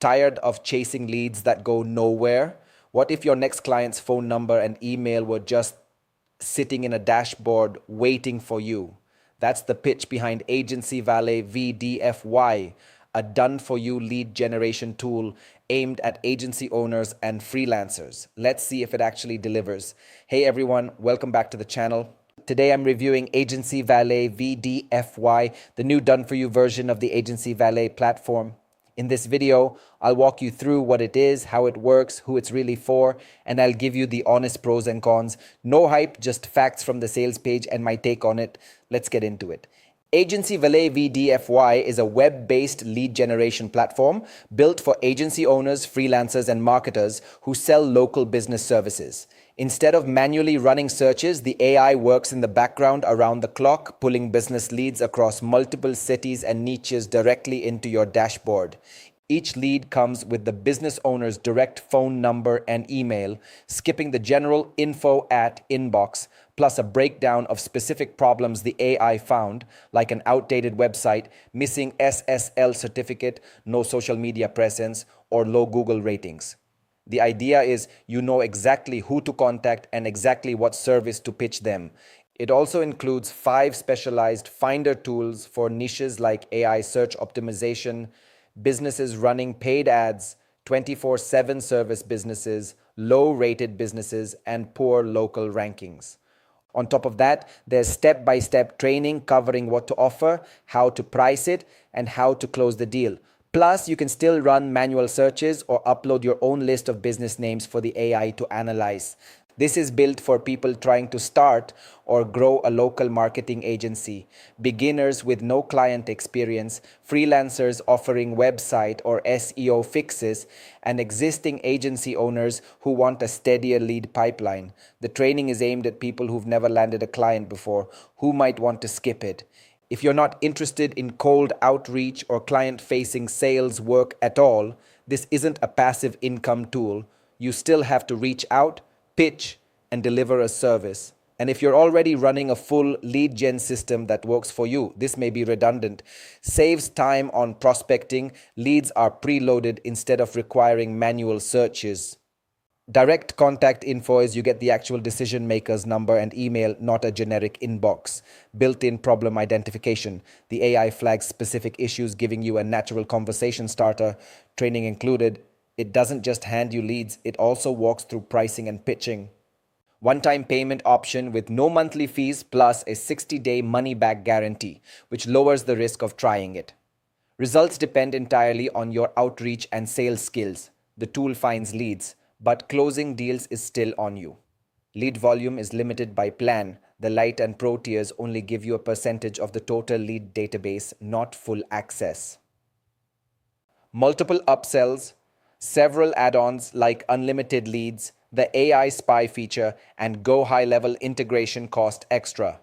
Tired of chasing leads that go nowhere? What if your next client's phone number and email were just sitting in a dashboard waiting for you? That's the pitch behind Aigency Valet vDFY, a done-for-you lead generation tool aimed at agency owners and freelancers. Let's see if it actually delivers. Hey everyone, welcome back to the channel. Today I'm reviewing Aigency Valet vDFY, the new done-for-you version of the Aigency Valet platform. In this video, I'll walk you through what it is, how it works, who it's really for, and I'll give you the honest pros and cons. No hype, just facts from the sales page and my take on it. Let's get into it. Aigency Valet vDFY is a web-based lead generation platform built for agency owners, freelancers, and marketers who sell local business services. Instead of manually running searches, the AI works in the background around the clock, pulling business leads across multiple cities and niches directly into your dashboard. Each lead comes with the business owner's direct phone number and email, skipping the general info at inbox, plus a breakdown of specific problems the AI found, like an outdated website, missing SSL certificate, no social media presence, or low Google ratings. The idea is you know exactly who to contact and exactly what service to pitch them. It also includes 5 specialized finder tools for niches like AI search optimization, businesses running paid ads, 24/7 service businesses, low-rated businesses, and poor local rankings. On top of that, there's step-by-step training covering what to offer, how to price it, and how to close the deal. Plus, you can still run manual searches or upload your own list of business names for the AI to analyze. This is built for people trying to start or grow a local marketing agency, beginners with no client experience, freelancers offering website or SEO fixes, and existing agency owners who want a steadier lead pipeline. The training is aimed at people who've never landed a client before, who might want to skip it. If you're not interested in cold outreach or client-facing sales work at all, this isn't a passive income tool. You still have to reach out, pitch, and deliver a service. And if you're already running a full lead gen system that works for you, this may be redundant. Saves time on prospecting. Leads are preloaded instead of requiring manual searches. Direct contact info is you get the actual decision maker's number and email, not a generic inbox. Built-in problem identification. The AI flags specific issues, giving you a natural conversation starter. Training included. It doesn't just hand you leads, it also walks through pricing and pitching. One-time payment option with no monthly fees plus a 60-day money-back guarantee, which lowers the risk of trying it. Results depend entirely on your outreach and sales skills. The tool finds leads, but closing deals is still on you. Lead volume is limited by plan. The Lite and Pro tiers only give you a percentage of the total lead database, not full access. Multiple upsells, several add-ons like unlimited leads, the AI spy feature, and Go high-level integration cost extra.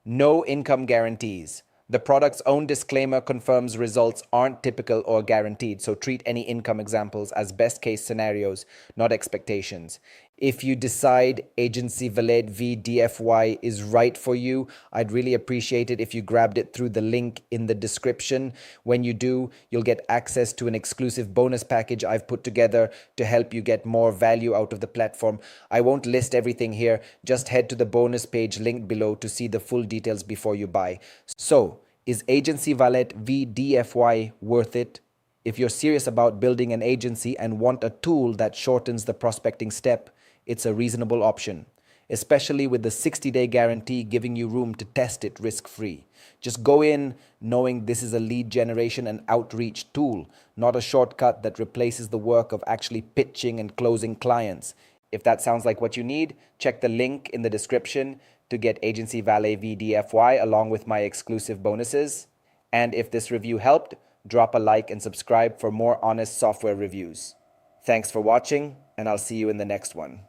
No income guarantees. The product's own disclaimer confirms results aren't typical or guaranteed, so treat any income examples as best-case scenarios, not expectations. If you decide Aigency Valet vDFY is right for you, I'd really appreciate it if you grabbed it through the link in the description. When you do, you'll get access to an exclusive bonus package I've put together to help you get more value out of the platform. I won't list everything here, just head to the bonus page linked below to see the full details before you buy. So, is Aigency Valet vDFY worth it? If you're serious about building an agency and want a tool that shortens the prospecting step, it's a reasonable option, especially with the 60-day guarantee giving you room to test it risk-free. Just go in knowing this is a lead generation and outreach tool, not a shortcut that replaces the work of actually pitching and closing clients. If that sounds like what you need, check the link in the description to get Aigency Valet vDFY along with my exclusive bonuses. And if this review helped, drop a like and subscribe for more honest software reviews. Thanks for watching, and I'll see you in the next one.